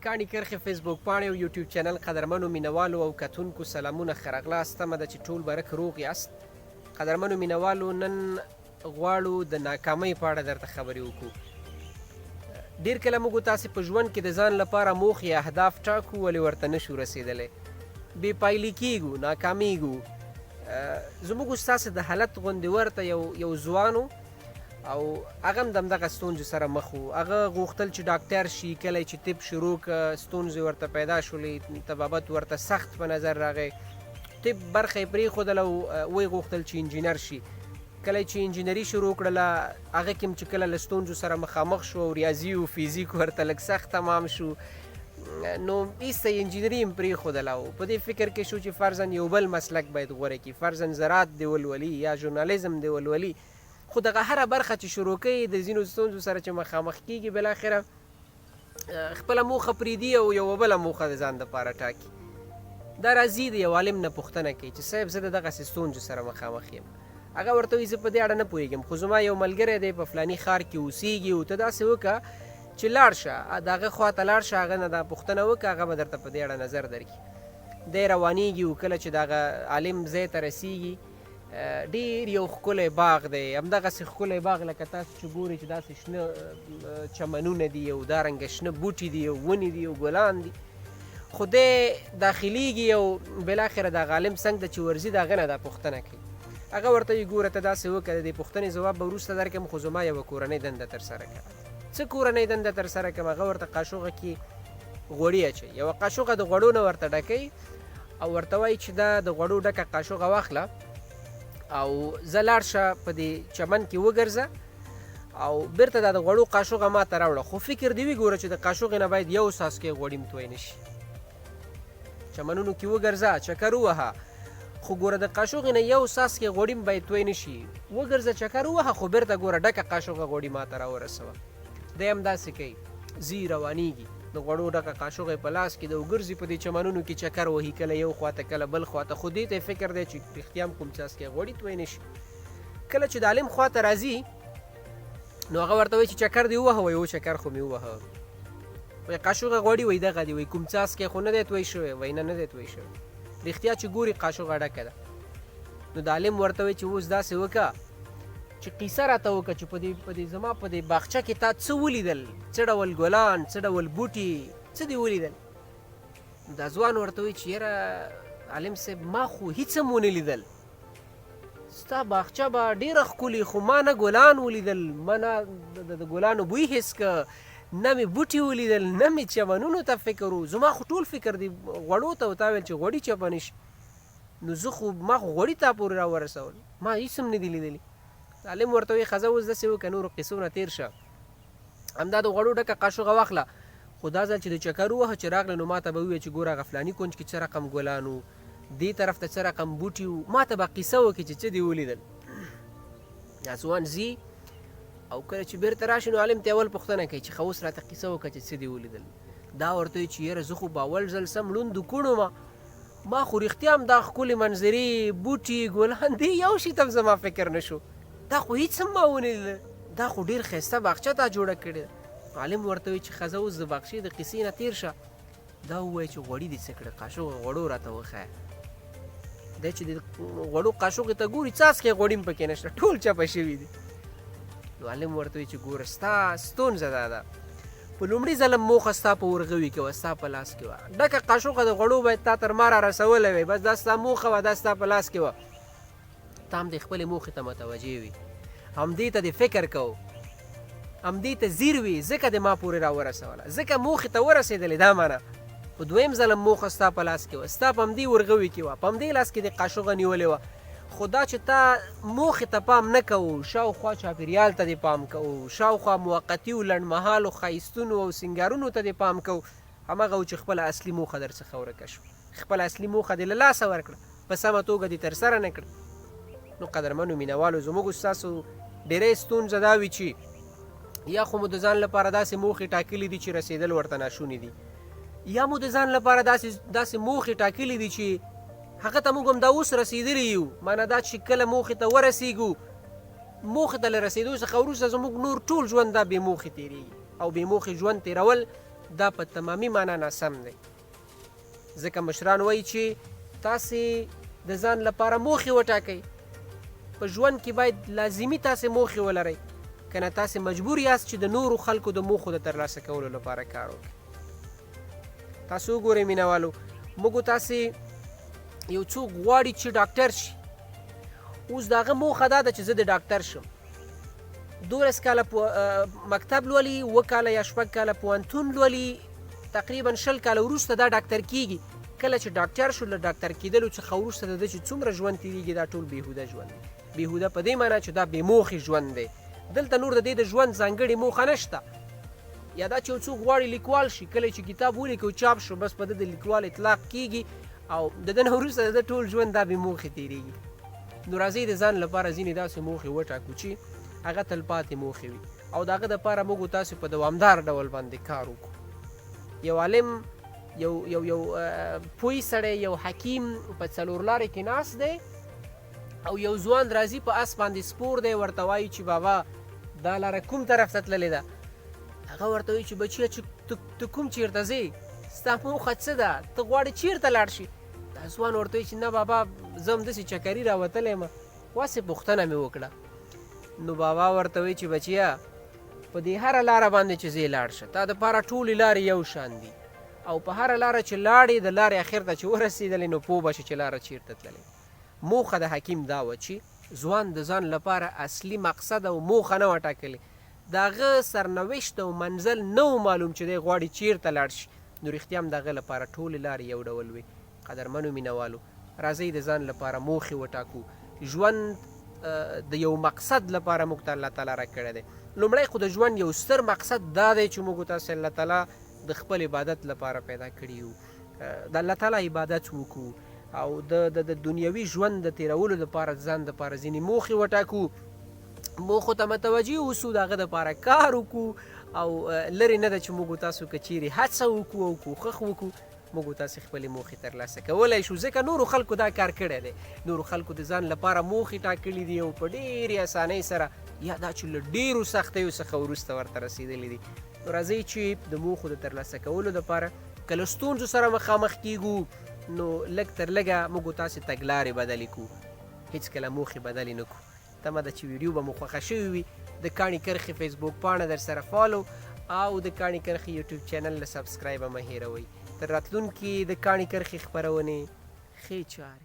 کاڼي کرښې فیسبوک پاڼې او یوټیوب چینل قدرمنو مینوالو او کتونکو سلامونه ښه راغلاست. تمه ده چې ټول برک روغ یاست. قدرمنو مینوالو نن غواړو د ناکامۍ په اړه درته خبرې وکړو. ډېر کله موږ تاسې په ژوند کې د ځان لپاره موخې یا اهداف ټاکو ولې ورته نشو رسېدلی، بې پایلې کیږو، ناکامیږو. زموږ ستاسې د حالت غوندې ورته یو ځوان او هغه هم د همدغه ستونزو سره مخ و. هغه غوښتل چې ډاکټر شي، کله چې طب شروع کړه ستونزې ورته پیدا شولې، طبابت ورته سخت په نظر راغی. طب برخه یې پرېښودله او ویې غوښتل چې انجینر شي. کله چې انجینري شروع کړله هغه کې هم چې کله له ستونزو سره مخامخ شو او ریاضي او فیزیک ورته لږ سخت تمام شو، نو ایسته یې انجینري هم پرېښودله او په دې فکر کې شو چې فرضاً یو بل مسلک باید غوره کړي، فرضاً زراعت دې ولولي یا ژورنالیزم دې ولولي. خو دغه هره برخه چې شروع کوي د ځینو ستونزو سره چې مخامخ کېږي بالاخره خپله موخه پرېږدي او یوه بله موخه د ځان دپاره ټاکي. دا راځي د یو عالم نه پوښتنه کوي چې صاحب زه د دغسې ستونزو سره مخامخ یم. هغه ورته وایي زه په دې اړه نه پوهېږم، خو زما یو ملګری دی په فلاني ښار کې اوسېږي او ته داسې وکړه چې لاړ شه، د هغه خواته لاړ شه، هغه نه دا پوښتنه وکړه، هغه به درته په دې اړه نظر درکړي. دی روانېږي او کله چې د هغه عالم ځای ته رسېږي ډېر یو ښکلی باغ دی، همدغسې ښکلی باغ لکه تاسو چې ګورئ چې داسې شنه چمنونه دي او دارنګه شنه بوټي دي او ونې دي او ګلان دي. خو دی داخلېږي او بالاخره د هغه عالم څنګ ته چې ورځي د هغه نه دا پوښتنه کوي. هغه ورته وایي ګوره ته داسې وکړه، د دې پوښتنې ځواب به وروسته درکړم، خو زما یوه کورنۍ دنده ترسره کړه. څه کورنۍ دنده ترسره کړم؟ هغه ورته قاشوغه کې غوړي اچوي، یوه قاشوغه د غوړو نه ورته ډکوي او ورته وایي چې دا د غوړو ډکه قاشوغه واخله او زه لاړ شه په دې چمن کې وګرځه او بیرته دا د غوړو قاشوغه ما ته راوړه، خو فکر دې وي ګوره چې د قاشوغې نه باید یو څاڅکی غوړي هم توی نه شي. چمنونو کې وګرځه، چکر ووهه، خو ګوره د قاشوغې نه یو څاڅکی غوړي هم باید توی نه شي. وګرځه، چکر ووهه، خو بیرته ګوره ډکه قاشوغه غوړي ما ته راورسوه. دی هم داسې کوي، ځي روانېږي، د غوړو ډکه قاشوغه په لاس کې د وګرځي په دې چمنونو کې چکر وهي، کله یو خواته کله بل خواته، خو دې ته یې فکر دی چې رښتیا هم کوم څاڅکی غوړي توی نه شي. کله چې د عالم خواته راځي نو هغه ورته وایي چې چکر دې ووهه؟ وایي او چکر خو مې ووهه. وایي قاشوغه غوړي؟ وایي دغه دي. وایي کوم څاڅکی خو نه دی توی شوی؟ وایي نه دی توی شوی. رښتیا چې ګوري قاشوغه ډکه ده. نو د عالم ورته وایي چې اوس داسې وکړه چې قیصه راته وکړه چې په دې زما په دې باغچه کې تا څه ولیدل، څه ډول ګلان، څه ډول بوټي، څه دې ولیدل؟ دا ځوان ورته وایي چې یاره عالم صاحب ما خو هېڅ هم ونه لیدل، ستا باغچه به ډېره ښکلې، خو ما نه ګلان ولیدل، ما نه د ګلانو بوی حس که، نه مې بوټي ولیدل، نه مې چمنونو ته فکر و. زما خو ټول فکر دی غوړو ته و، تا ویل چې غوړي چپه نه شي، نو زه خو ما خو غوړي تا پورې راورسول، ما هېڅ هم نه دي لیدلي. عالم ورته وایي ښځه اوس داسې وکړه، نورو قصو نه تېر شه، همدا د غوړو ډکه قاشوغه واخله، خو دا ځل چې د چکر ووهه چې راغله نو ما ته به ووایه چې ګوره هغه فلاني کونج کې څه رقم ګلان و، دې طرف ته څه رقم بوټي و، ما ته به قصه وکړي چې څه دې ولیدل. دا ځوان ځي او کله چې بیرته راشي نو عالم ته اول پوښتنه کوي چې ښه اوس راته قصه وکړه چې څه دې ولیدل. دا ورته وایي چې یاره زه خو به اول ځل سم ړوند وکړو ما خو رښتیا هم دا ښکلې منظرې، بوټي، ګلان، دې یو شي ته هم زما فکر نه شو، دا خو هېڅ هم ما ونه لیدل، دا خو ډېر ښایسته باغچه تا جوړه کړې ده. عالم ورته وایي چې ښځه اوس د باغچې د قصې نه تېر شه، دا ووایي چې غوړي دې څه کړه، قاشوغه غوړو راته وښیه. دی چې د غوړو قاشوغې ته ګوري څاڅکی غوړي هم پکې نشته، ټول چپه شوي دي. نو عالم ورته وایي چې ګوره ستا ستونزه دا ده، په لومړي ځل موخه ستا په ورغوي کې وه، ستا په لاس کې وه، ډکه قاشوغه د غوړو باید تا تر ما را رسولی وی، بس دا ستا موخه وه، دا ستا په لاس کې وه، ته هم د خپلې موخې ته متوجه وي، همدې ته دې فکر کوو، همدې ته ځیر وي، ځکه دې ما پورې راورسوله، ځکه موخې ته ورسېدلې، دا معنا. خو دویم ځل موخه ستا په لاس کې وه، ستا په همدې ورغوي کې وه، په همدې لاس کې دې قاشوغه نیولې وه، خو دا چې تا موخې ته پام نه کوو، شاوخوا چاپېریال ته دې پام کوو، شاوخوا موقتي او لنډمهالو ښایستونو او سینګارونو ته دې پام کوو، همغه و چې خپله اصلي موخه در څخه ورکه شوه، خپله اصلي موخه دې له لاسه ورکړه، په سمه توګه دې ترسره نه کړه. نو قدرمنو مینوالو زموږ ستاسو ډېری ستونزه دا وي چې یا خو مو د ځان لپاره داسې موخې ټاکلي دي چې رسېدل ورته ناشوني دي، یا مو د ځان لپاره داسې موخې ټاکلي دي چې هغه ته موږ هم دا اوس رسېدلي یو، معنا دا چې کله موخې ته ورسېږو، موخې ته له رسېدو څخه وروسته زموږ نور ټول ژوند دا بې موخې تېرېږي، او بې موخې ژوند تېرول دا په تمامي معنا ناسم دی. ځکه مشران وایي چې تاسې د ځان لپاره موخې وټاکئ. په ژوند کې باید لازمي تاسې موخې ولرئ، که نه تاسې مجبور یاست چې د نورو خلکو د موخو د ترلاسه کولو لپاره کار وکړئ. تاسو وګورئ مینهوالو، موږ تاسې یو څوک غواړي چې ډاکټر شي. اوس د هغه موخه دا ده چې زه د ډاکټر شم. 12 کاله مکتب لولي، 7 کاله یا 8 کاله پوهنتون لولي، تقریبا 20 کاله وروسته دا ډاکټر کیږي. کله چې ډاکټر شو، له ډاکټر کېدلو څخه وروسته د ده چې څومره ژوند تېرېږي دا ټول بېهوده ژوند دی. بېهوده په دې معنا چې دا بې موخې ژوند دی. دلته نور د دې د ژوند ځانګړې موخه نشته. یا دا چې یو څوک غواړي لیکوال شي، کله چې کتاب ولیکي او چاپ شو، بس په ده د لیکوال اطلاق کېږي او د ده نه وروسته د ده ټول ژوند دا بې موخې تېرېږي. نو راځئ د ځان لپاره ځینې داسې موخې وټاکو چې هغه تلپاتې موخې وي او د هغه دپاره موږ تاسو په دوامدار ډول باندې کار وکړو. یو عالم، یو پوه سړی، یو حکیم په څلور لارې کې ناست دی او یو ځوان راځي په اس باندې سپور دی، ورته وایي چې بابا دا لاره کوم طرف ته تللې ده؟ هغه ورته وایي چې بچیه چې ته کوم چېرته ځې؟ ستا موخه څه ده؟ ته غواړې چېرته لاړ شي؟ دا ځوان ورته وایي چې نه بابا زه همداسې چکري راوتلی یم، واسې پوښتنه مې وکړه. نو بابا ورته وایي چې بچیه په دې هره لاره باندې چې ځې لاړ شه، تا دپاره ټولې لارې یو شان دي او په هره لاره چې لاړې د لارې اخر ته چې ورسېدلې نو پوه به شې چې لاره چېرته تللې. موخه د حکیم دا وه چې ځوان د ځان لپاره اصلي مقصد او موخه نه وه ټاکلې. د هغه سرنوشت او منزل نه و معلوم چې دی غواړي چېرته لاړ شي. نو رښتیا هم د هغه لپاره ټولې لارې یو ډول وي. قدرمنو مینهوالو، راځئ د ځان لپاره موخې وټاکو. ژوند د یو مقصد لپاره موږ ته الله تعالی راکړی دی. لومړی خو د ژوند یو ستر مقصد دا دی چې موږ تاسې الله تعالی د خپل عبادت لپاره پیدا کړي یو، د الله تعالی عبادت وکړو او د دنیوي ژوند د تېرولو لپاره ځان دپاره ځینې موخې وټاکو، موخو ته متوجه اوسو، د هغه دپاره کار وکړو او لرې نه ده چې موږ تاسو که چیرې هڅه وکړو او کوښښ وکړو موږ تاسې خپلې موخې ترلاسه کولی شو. ځکه نورو خلکو دا کار کړی دی. نورو خلکو د ځان لپاره موخې ټاکلي دي او په ډېرې اسانۍ سره یا دا چې له ډېرو سختیو څخه وروسته ورته رسېدلي دي. نو راځئ چې د موخو د ترلاسه کولو دپاره که له ستونزو سره مخامخ کیږو نو لږ تر لږه موږ تاسې تګلارې بدلې کړو، هېڅکله موخې بدلې نه کړو. تمه ده چې ویډیو به مو خوښه شوې وي. د کاڼي کرښې فیسبوک پاڼه در سره فالو او د کاڼي کرښې یوټیوب چینل له سبسکرایبه مه هېروئ. تر راتلونکي د کاڼي کرښې خپرونې ښې چارې.